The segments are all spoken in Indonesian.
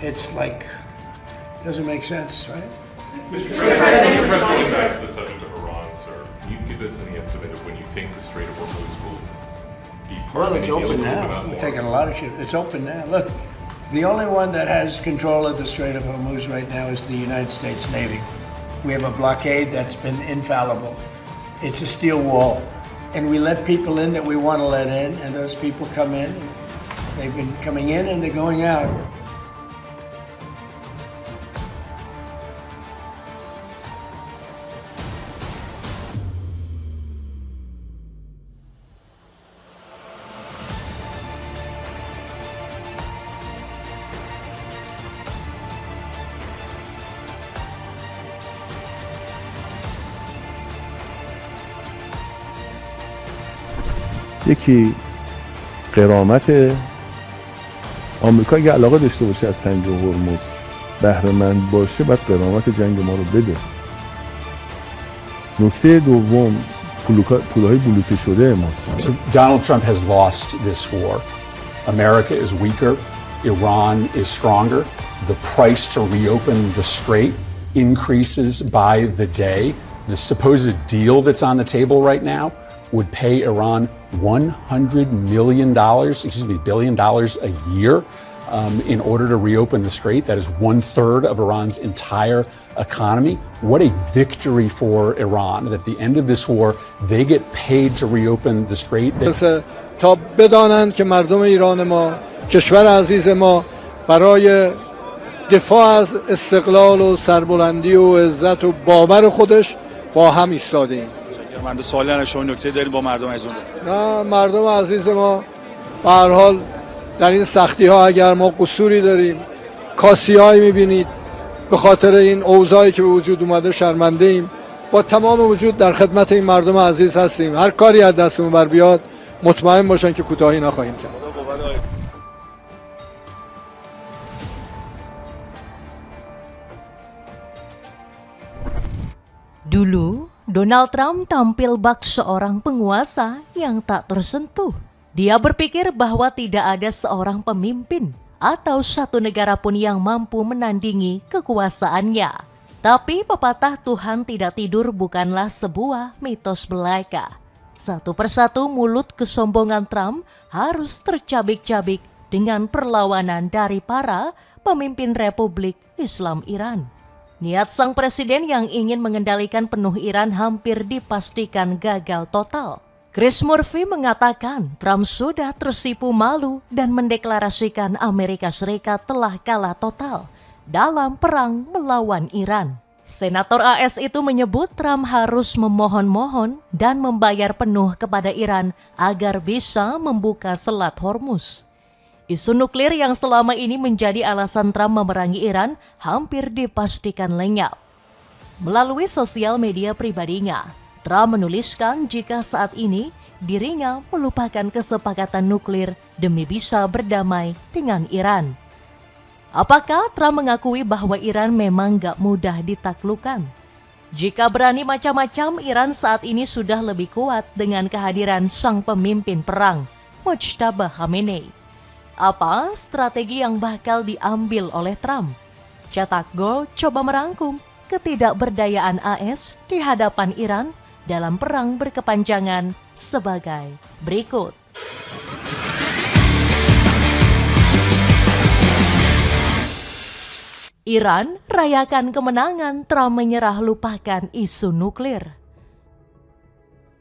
It's like, doesn't make sense, right? Mr. President, going back to the subject of Iran, sir, can you give us any estimate of when you think the Strait of Hormuz will be part Well, of it's any deal open we're talking now. about We're more? taking a lot of shit. It's open now. Look, the only one that has control of the Strait of Hormuz right now is the United States Navy. We have a blockade that's been infallible. It's a steel wall. And we let people in that we want to let in, and those people come in. They've been coming in and they're going out. یکی غرامت آمریکا اگه علاقه داشته باشه از تنگ هرمز بهره مند باشه باید غرامت جنگ ما رو بده. نکته دوم پولهای بلوکه شده ماست. So Donald Trump has lost this war. America is weaker. Iran is stronger. The price to reopen the strait increases by the day. The supposed deal that's on the table right now would pay Iran $100 million, billion dollars a year in order to reopen the strait. That is 1/3 of Iran's entire economy. What a victory for Iran that at the end of this war, they get paid to reopen the strait. تا بدانند که مردم ایران ما، کشور عزیز ما برای دفاع از استقلال و سربلندی و عزت و باور خودش با هم ایستاده ایم. من سوالی ندارم، شما نکته دارید با مردم عزیز؟ نه، مردم عزیز ما به هر حال در این سختی ها اگر ما قصوری داریم، کاسی‌هایی می‌بینید، به خاطر این اوضاعی که به وجود اومده شرمنده ایم. با تمام وجود در خدمت این مردم عزیز هستیم. هر کاری از دستمون بر بیاد مطمئن باشن که کوتاهی نخواهیم کرد. Dulu, Donald Trump tampil bak seorang penguasa yang tak tersentuh. Dia berpikir bahwa tidak ada seorang pemimpin atau satu negara pun yang mampu menandingi kekuasaannya. Tapi pepatah Tuhan tidak tidur bukanlah sebuah mitos belaka. Satu persatu mulut kesombongan Trump harus tercabik-cabik dengan perlawanan dari para pemimpin Republik Islam Iran. Niat sang presiden yang ingin mengendalikan penuh Iran hampir dipastikan gagal total. Chris Murphy mengatakan Trump sudah tersipu malu dan mendeklarasikan Amerika Serikat telah kalah total dalam perang melawan Iran. Senator AS itu menyebut Trump harus memohon-mohon dan membayar penuh kepada Iran agar bisa membuka Selat Hormuz. Isu nuklir yang selama ini menjadi alasan Trump memerangi Iran hampir dipastikan lenyap. Melalui sosial media pribadinya, Trump menuliskan jika saat ini dirinya melupakan kesepakatan nuklir demi bisa berdamai dengan Iran. Apakah Trump mengakui bahwa Iran memang gak mudah ditaklukkan? Jika berani macam-macam, Iran saat ini sudah lebih kuat dengan kehadiran sang pemimpin perang, Mojtaba Khamenei. Apa strategi yang bakal diambil oleh Trump? Cetak Gol coba merangkum ketidakberdayaan AS di hadapan Iran dalam perang berkepanjangan sebagai berikut. Iran rayakan kemenangan, Trump menyerah lupakan isu nuklir.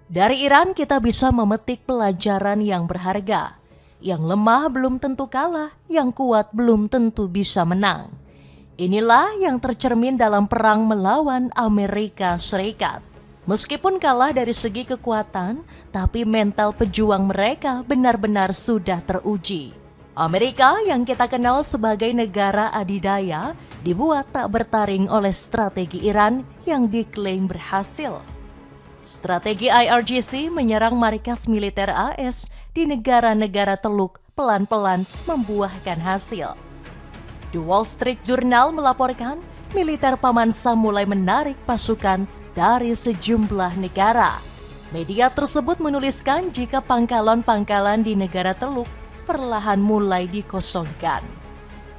Dari Iran kita bisa memetik pelajaran yang berharga. Yang lemah belum tentu kalah, yang kuat belum tentu bisa menang. Inilah yang tercermin dalam perang melawan Amerika Serikat. Meskipun kalah dari segi kekuatan, tapi mental pejuang mereka benar-benar sudah teruji. Amerika yang kita kenal sebagai negara adidaya dibuat tak bertaring oleh strategi Iran yang diklaim berhasil. Strategi IRGC menyerang markas militer AS di negara-negara Teluk pelan-pelan membuahkan hasil. The Wall Street Journal melaporkan militer Paman Sam mulai menarik pasukan dari sejumlah negara. Media tersebut menuliskan jika pangkalan-pangkalan di negara Teluk perlahan mulai dikosongkan.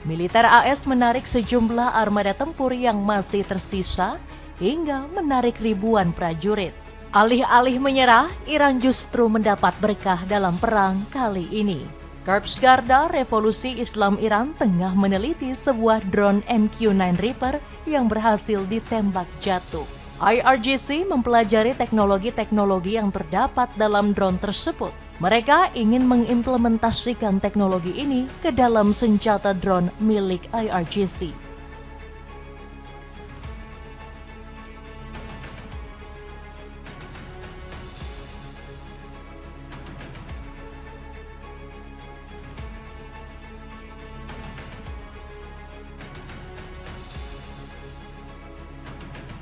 Militer AS menarik sejumlah armada tempur yang masih tersisa hingga menarik ribuan prajurit. Alih-alih menyerah, Iran justru mendapat berkah dalam perang kali ini. Korps Garda Revolusi Islam Iran tengah meneliti sebuah drone MQ-9 Reaper yang berhasil ditembak jatuh. IRGC mempelajari teknologi-teknologi yang terdapat dalam drone tersebut. Mereka ingin mengimplementasikan teknologi ini ke dalam senjata drone milik IRGC.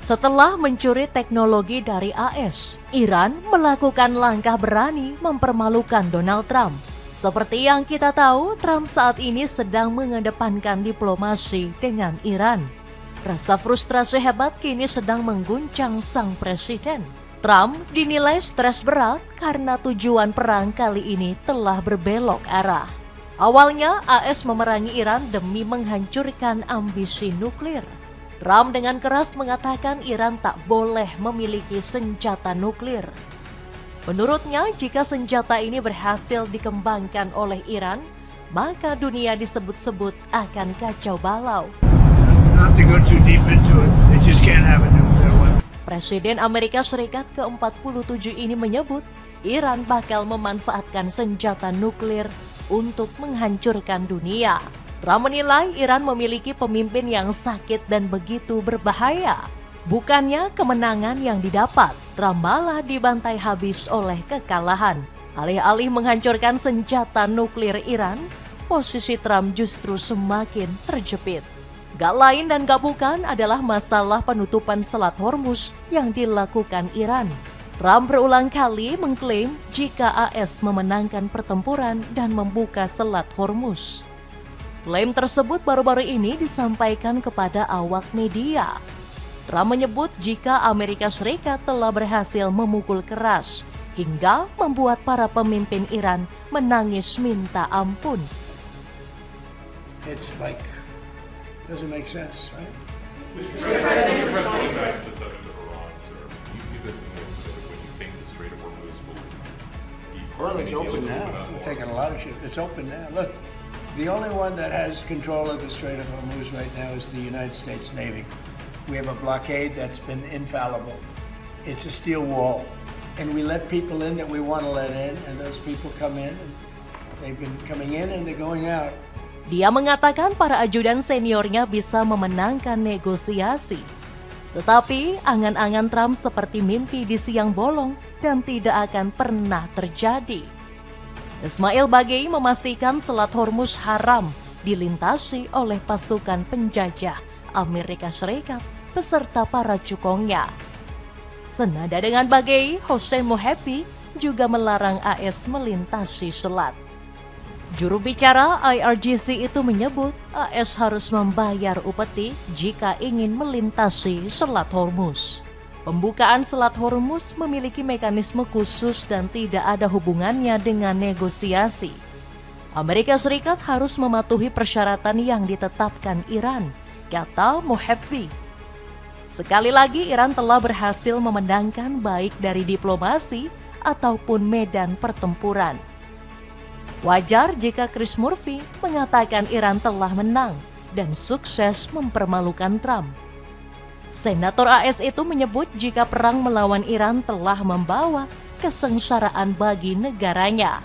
Setelah mencuri teknologi dari AS, Iran melakukan langkah berani mempermalukan Donald Trump. Seperti yang kita tahu, Trump saat ini sedang mengedepankan diplomasi dengan Iran. Rasa frustrasi hebat kini sedang mengguncang sang presiden. Trump dinilai stres berat karena tujuan perang kali ini telah berbelok arah. Awalnya, AS memerangi Iran demi menghancurkan ambisi nuklir. Trump dengan keras mengatakan Iran tak boleh memiliki senjata nuklir. Menurutnya, jika senjata ini berhasil dikembangkan oleh Iran, maka dunia disebut-sebut akan kacau balau. Not to go too deep into it, they just can't have a nuclear weapon. Presiden Amerika Serikat ke-47 ini menyebut Iran bakal memanfaatkan senjata nuklir untuk menghancurkan dunia. Trump menilai Iran memiliki pemimpin yang sakit dan begitu berbahaya. Bukannya kemenangan yang didapat, Trump malah dibantai habis oleh kekalahan. Alih-alih menghancurkan senjata nuklir Iran, posisi Trump justru semakin terjepit. Gak lain dan gak bukan adalah masalah penutupan Selat Hormuz yang dilakukan Iran. Trump berulang kali mengklaim jika AS memenangkan pertempuran dan membuka Selat Hormuz. Klaim tersebut baru-baru ini disampaikan kepada awak media. Trump menyebut jika Amerika Serikat telah berhasil memukul keras hingga membuat para pemimpin Iran menangis minta ampun. It's like, doesn't make sense, right? Mr. President, back to the subject of Iran, sir. You give us an estimate of when you think the Strait of Hormuz will be Well, it's open permanently now. open We're up? taking a lot of shit. It's open now. Look, the only one that has control of the Strait of Hormuz right now is the United States Navy. We have a blockade that's been infallible. It's a steel wall. And we let people in that we want to let in, and those people come in. And they've been coming in and they're going out. Dia mengatakan para ajudan seniornya bisa memenangkan negosiasi. Tetapi angan-angan Trump seperti mimpi di siang bolong dan tidak akan pernah terjadi. Ismail Bagei memastikan Selat Hormuz haram dilintasi oleh pasukan penjajah Amerika Serikat beserta para cukongnya. Senada dengan Bagei, Hossein Mohebi juga melarang AS melintasi selat. Juru bicara IRGC itu menyebut AS harus membayar upeti jika ingin melintasi Selat Hormuz. Pembukaan Selat Hormuz memiliki mekanisme khusus dan tidak ada hubungannya dengan negosiasi. Amerika Serikat harus mematuhi persyaratan yang ditetapkan Iran, kata Mohebi. Sekali lagi, Iran telah berhasil memenangkan baik dari diplomasi ataupun medan pertempuran. Wajar jika Chris Murphy mengatakan Iran telah menang dan sukses mempermalukan Trump. Senator AS itu menyebut jika perang melawan Iran telah membawa kesengsaraan bagi negaranya.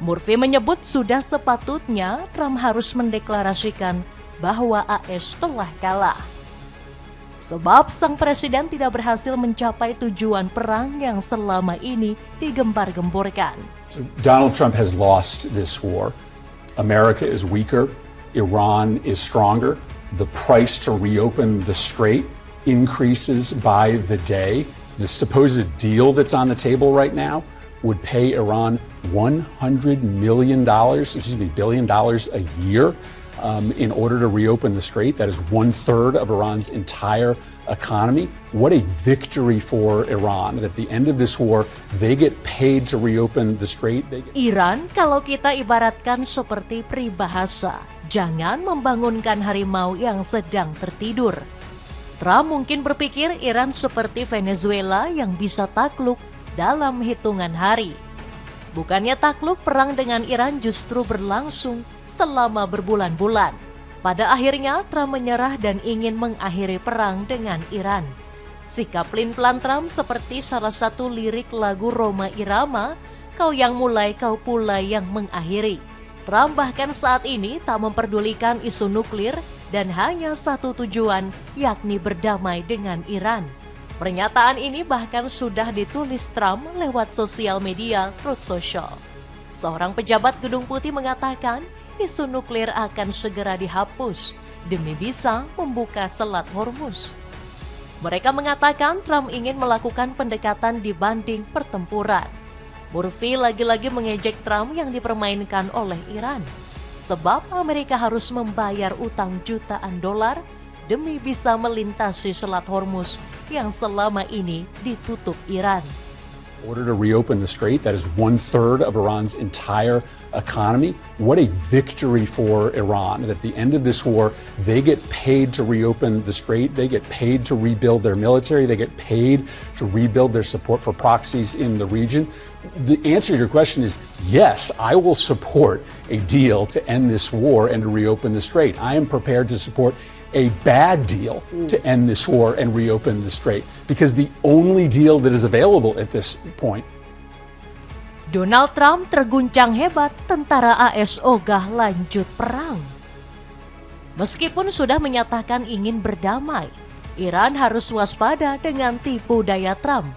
Murphy menyebut sudah sepatutnya Trump harus mendeklarasikan bahwa AS telah kalah. Sebab sang presiden tidak berhasil mencapai tujuan perang yang selama ini digembar-gemborkan. So Donald Trump has lost this war. America is weaker. Iran is stronger. The price to reopen the strait increases by the day. The supposed deal that's on the table right now would pay Iran $100 million, billion a year in order to reopen the strait. That is 1/3 of Iran's entire economy. What a victory for Iran. At the end of this war, they get paid to reopen the strait. Iran kalau kita ibaratkan seperti peribahasa, Jangan membangunkan harimau yang sedang tertidur. Trump mungkin berpikir Iran seperti Venezuela yang bisa takluk dalam hitungan hari. Bukannya takluk, perang dengan Iran justru berlangsung selama berbulan-bulan. Pada akhirnya Trump menyerah dan ingin mengakhiri perang dengan Iran. Sikap pelin-pelan Trump seperti salah satu lirik lagu Rhoma Irama, "Kau yang mulai, kau pula yang mengakhiri." Trump bahkan saat ini tak memperdulikan isu nuklir dan hanya satu tujuan, yakni berdamai dengan Iran. Pernyataan ini bahkan sudah ditulis Trump lewat sosial media Truth Social. Seorang pejabat Gedung Putih mengatakan isu nuklir akan segera dihapus demi bisa membuka Selat Hormuz. Mereka mengatakan Trump ingin melakukan pendekatan dibanding pertempuran. Murphy lagi-lagi mengejek Trump yang dipermainkan oleh Iran. Sebab Amerika harus membayar utang jutaan dolar demi bisa melintasi Selat Hormuz yang selama ini ditutup Iran. In order to reopen the strait, that is 1/3 of Iran's entire economy. What a victory for Iran. At the end of this war, they get paid to reopen the strait. They get paid to rebuild their military. They get paid to rebuild their support for proxies in the region. The answer to your question is yes, I will support a deal to end this war and to reopen the strait. I am prepared to support a bad deal to end this war and reopen the strait, because the only deal that is available at this point. Donald Trump terguncang hebat, tentara AS ogah lanjut perang. Meskipun sudah menyatakan ingin berdamai, Iran harus waspada dengan tipu daya Trump.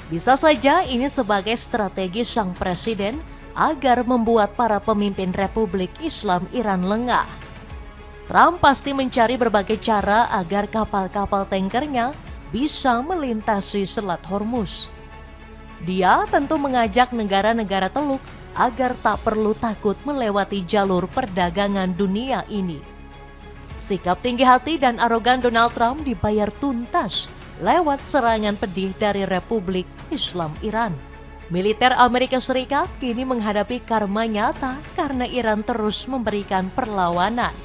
Bisa saja ini sebagai strategi sang presiden agar membuat para pemimpin Republik Islam Iran lengah. Trump pasti mencari berbagai cara agar kapal-kapal tankernya bisa melintasi Selat Hormuz. Dia tentu mengajak negara-negara Teluk agar tak perlu takut melewati jalur perdagangan dunia ini. Sikap tinggi hati dan arogan Donald Trump dibayar tuntas lewat serangan pedih dari Republik Islam Iran. Militer Amerika Serikat kini menghadapi karma nyata karena Iran terus memberikan perlawanan.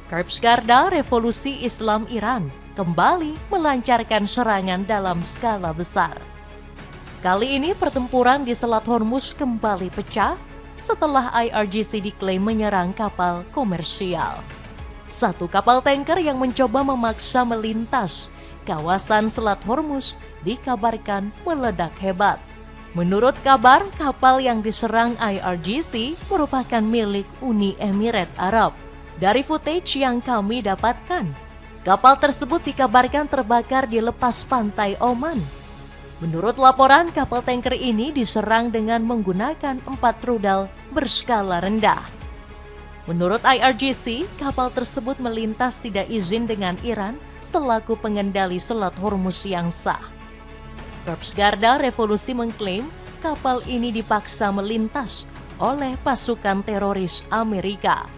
Korps Garda Revolusi Islam Iran kembali melancarkan serangan dalam skala besar. Kali ini pertempuran di Selat Hormuz kembali pecah setelah IRGC diklaim menyerang kapal komersial. Satu kapal tanker yang mencoba memaksa melintas kawasan Selat Hormuz dikabarkan meledak hebat. Menurut kabar, kapal yang diserang IRGC merupakan milik Uni Emirat Arab. Dari footage yang kami dapatkan, kapal tersebut dikabarkan terbakar di lepas pantai Oman. Menurut laporan, kapal tanker ini diserang dengan menggunakan 4 rudal berskala rendah. Menurut IRGC, kapal tersebut melintas tidak izin dengan Iran selaku pengendali Selat Hormuz yang sah. Korps Garda Revolusi mengklaim kapal ini dipaksa melintas oleh pasukan teroris Amerika.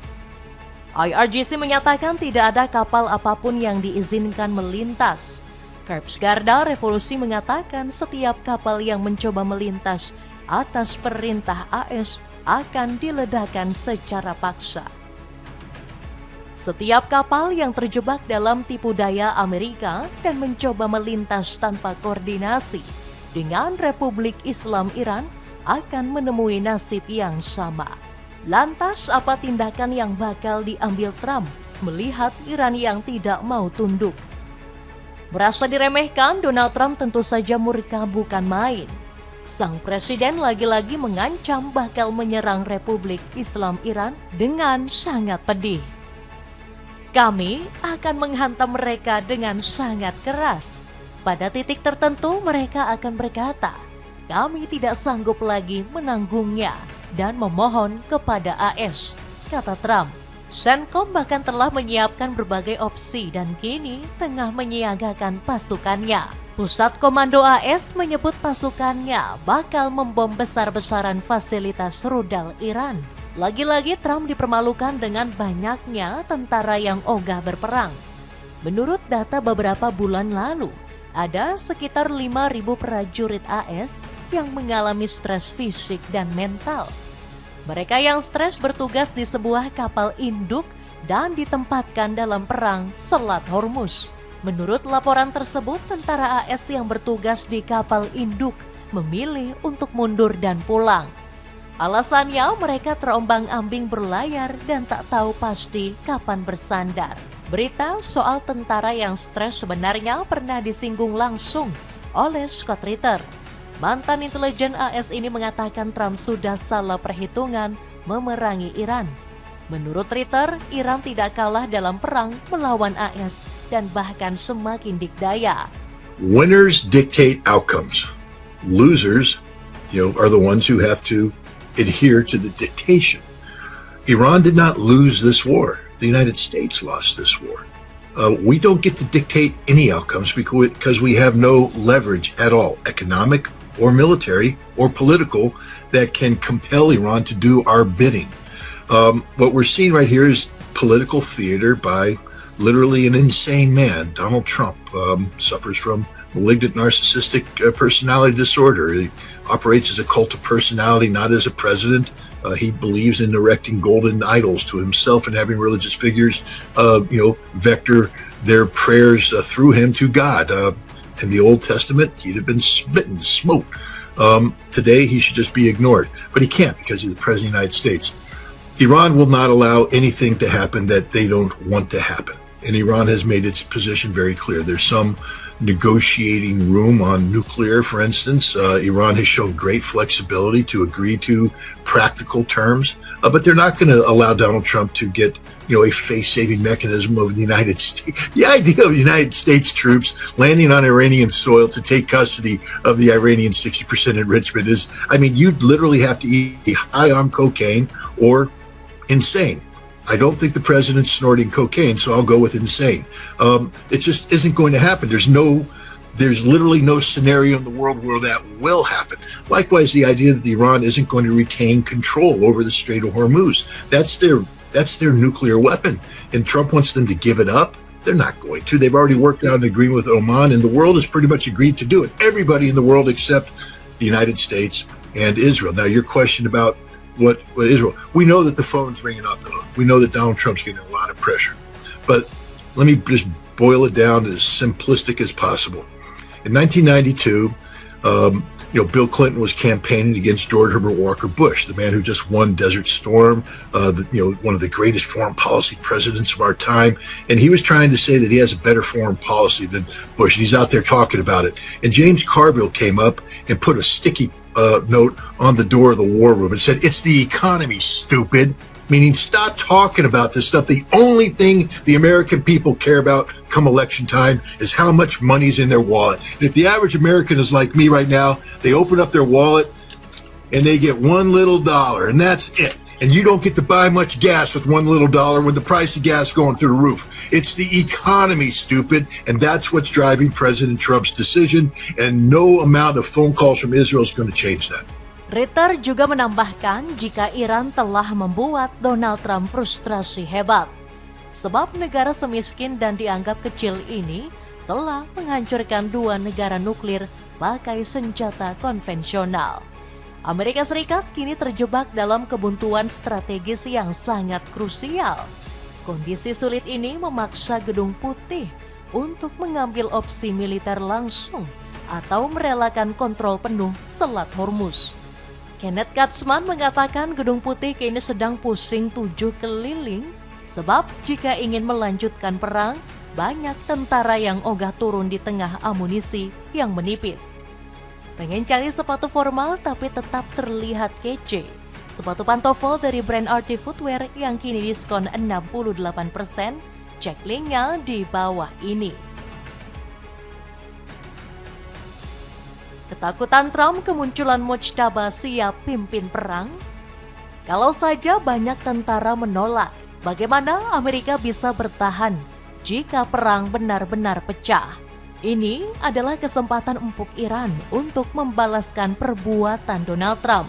IRGC menyatakan tidak ada kapal apapun yang diizinkan melintas. Korps Garda Revolusi mengatakan setiap kapal yang mencoba melintas atas perintah AS akan diledakkan secara paksa. Setiap kapal yang terjebak dalam tipu daya Amerika dan mencoba melintas tanpa koordinasi dengan Republik Islam Iran akan menemui nasib yang sama. Lantas apa tindakan yang bakal diambil Trump melihat Iran yang tidak mau tunduk? Merasa diremehkan, Donald Trump tentu saja murka bukan main. Sang presiden lagi-lagi mengancam bakal menyerang Republik Islam Iran dengan sangat pedih. Kami akan menghantam mereka dengan sangat keras. Pada titik tertentu mereka akan berkata, kami tidak sanggup lagi menanggungnya dan memohon kepada AS, kata Trump. CENTCOM bahkan telah menyiapkan berbagai opsi dan kini tengah menyiagakan pasukannya. Pusat Komando AS menyebut pasukannya bakal membom besar-besaran fasilitas rudal Iran. Lagi-lagi Trump dipermalukan dengan banyaknya tentara yang ogah berperang. Menurut data beberapa bulan lalu, ada sekitar 5.000 prajurit AS yang mengalami stres fisik dan mental. Mereka yang stres bertugas di sebuah kapal induk dan ditempatkan dalam perang Selat Hormuz. Menurut laporan tersebut, tentara AS yang bertugas di kapal induk memilih untuk mundur dan pulang. Alasannya mereka terombang-ambing berlayar dan tak tahu pasti kapan bersandar. Berita soal tentara yang stres sebenarnya pernah disinggung langsung oleh Scott Ritter. Mantan intelijen AS ini mengatakan Trump sudah salah perhitungan memerangi Iran. Menurut Ritter, Iran tidak kalah dalam perang melawan AS dan bahkan semakin dikdaya. Winners dictate outcomes. Losers, are the ones who have to adhere to the dictation. Iran did not lose this war. The United States lost this war. We don't get to dictate any outcomes because we have no leverage at all, economic or military or political, that can compel Iran to do our bidding. What we're seeing right here is political theater by literally an insane man. Donald Trump suffers from malignant narcissistic personality disorder. He operates as a cult of personality, not as a president. He believes in erecting golden idols to himself and having religious figures, vector their prayers through him to God. In the Old Testament, he'd have been smitten, smote. Today, he should just be ignored. But he can't because he's the President of the United States. Iran will not allow anything to happen that they don't want to happen. And Iran has made its position very clear. There's some negotiating room on nuclear, for instance. Iran has shown great flexibility to agree to practical terms, but they're not going to allow Donald Trump to get a face-saving mechanism of the United States. The idea of United States troops landing on Iranian soil to take custody of the Iranian 60% enrichment is, you'd literally have to be high on cocaine or insane. I don't think the president's snorting cocaine, so I'll go with insane. It just isn't going to happen. There's literally no scenario in the world where that will happen. Likewise, the idea that Iran isn't going to retain control over the Strait of Hormuz. That's their nuclear weapon. And Trump wants them to give it up. They're not going to. They've already worked out an agreement with Oman, and the world has pretty much agreed to do it. Everybody in the world except the United States and Israel. Now, your question about what Israel, we know that the phone's ringing off the hook. We know that Donald Trump's getting a lot of pressure. But let me just boil it down as simplistic as possible. In 1992, Bill Clinton was campaigning against George Herbert Walker Bush, the man who just won Desert Storm, one of the greatest foreign policy presidents of our time. And he was trying to say that he has a better foreign policy than Bush. He's out there talking about it. And James Carville came up and put a sticky note on the door of the war room and said, "It's the economy, stupid." Meaning, stop talking about this stuff. The only thing the American people care about come election time is how much money's in their wallet. And if the average American is like me right now, they open up their wallet and they get $1 little, and that's it. And you don't get to buy much gas with $1 little when the price of gas going through the roof. It's the economy, stupid. And that's what's driving President Trump's decision. And no amount of phone calls from Israel is going to change that. Ritter juga menambahkan jika Iran telah membuat Donald Trump frustrasi hebat. Sebab negara semiskin dan dianggap kecil ini telah menghancurkan 2 negara nuklir pakai senjata konvensional. Amerika Serikat kini terjebak dalam kebuntuan strategis yang sangat krusial. Kondisi sulit ini memaksa Gedung Putih untuk mengambil opsi militer langsung atau merelakan kontrol penuh Selat Hormuz. Kenneth Katzman mengatakan Gedung Putih kini sedang pusing 7 keliling sebab jika ingin melanjutkan perang, banyak tentara yang ogah turun di tengah amunisi yang menipis. Pengen cari sepatu formal tapi tetap terlihat kece. Sepatu pantofel dari brand Arty Footwear yang kini diskon 68%, cek linknya di bawah ini. Ketakutan Trump kemunculan Mujtaba siap pimpin perang? Kalau saja banyak tentara menolak, bagaimana Amerika bisa bertahan jika perang benar-benar pecah? Ini adalah kesempatan empuk Iran untuk membalaskan perbuatan Donald Trump.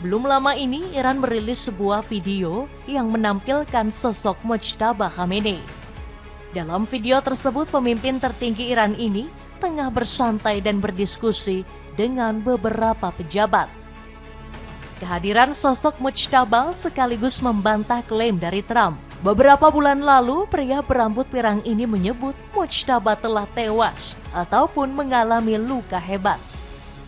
Belum lama ini Iran merilis sebuah video yang menampilkan sosok Mujtaba Khamenei. Dalam video tersebut pemimpin tertinggi Iran ini tengah bersantai dan berdiskusi dengan beberapa pejabat. Kehadiran sosok Mujtaba sekaligus membantah klaim dari Trump. Beberapa bulan lalu, pria berambut pirang ini menyebut Mujtaba telah tewas ataupun mengalami luka hebat.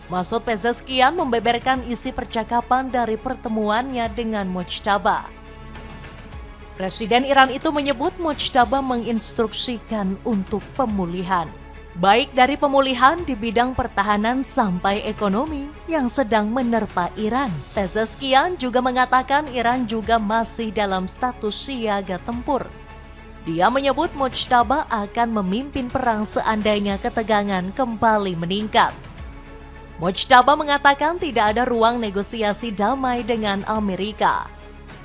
Masoud Pezeshkian membeberkan isi percakapan dari pertemuannya dengan Mujtaba. Presiden Iran itu menyebut Mujtaba menginstruksikan untuk pemulihan. Baik dari pemulihan di bidang pertahanan sampai ekonomi yang sedang menerpa Iran. Pezeshkian juga mengatakan Iran juga masih dalam status siaga tempur. Dia menyebut Mujtaba akan memimpin perang seandainya ketegangan kembali meningkat. Mujtaba mengatakan tidak ada ruang negosiasi damai dengan Amerika.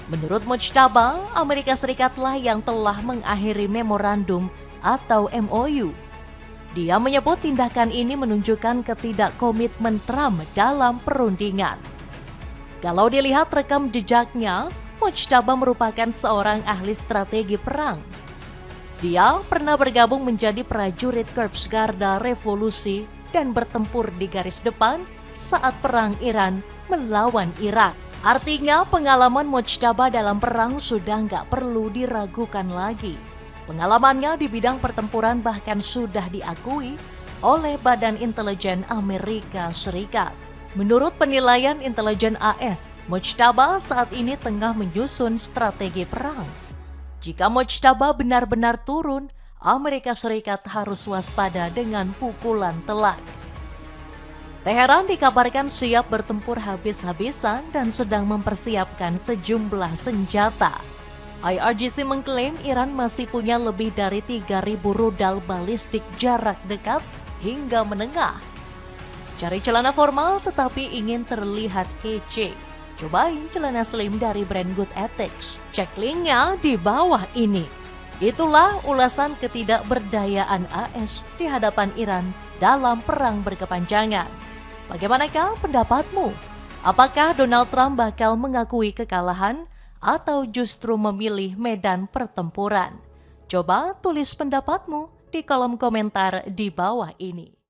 Menurut Mujtaba, Amerika Serikatlah yang telah mengakhiri memorandum atau MOU. Dia menyebut tindakan ini menunjukkan ketidakkomitmen Trump dalam perundingan. Kalau dilihat rekam jejaknya, Mujtaba merupakan seorang ahli strategi perang. Dia pernah bergabung menjadi prajurit Korps Garda Revolusi dan bertempur di garis depan saat perang Iran melawan Irak. Artinya pengalaman Mujtaba dalam perang sudah nggak perlu diragukan lagi. Pengalamannya di bidang pertempuran bahkan sudah diakui oleh Badan Intelijen Amerika Serikat. Menurut penilaian intelijen AS, Mujtaba saat ini tengah menyusun strategi perang. Jika Mujtaba benar-benar turun, Amerika Serikat harus waspada dengan pukulan telak. Teheran dikabarkan siap bertempur habis-habisan dan sedang mempersiapkan sejumlah senjata. IRGC mengklaim Iran masih punya lebih dari 3.000 rudal balistik jarak dekat hingga menengah. Cari celana formal tetapi ingin terlihat kece? Cobain celana slim dari brand Good Ethics. Cek linknya di bawah ini. Itulah ulasan ketidakberdayaan AS di hadapan Iran dalam perang berkepanjangan. Bagaimanakah pendapatmu? Apakah Donald Trump bakal mengakui kekalahan atau justru memilih medan pertempuran? Coba tulis pendapatmu di kolom komentar di bawah ini.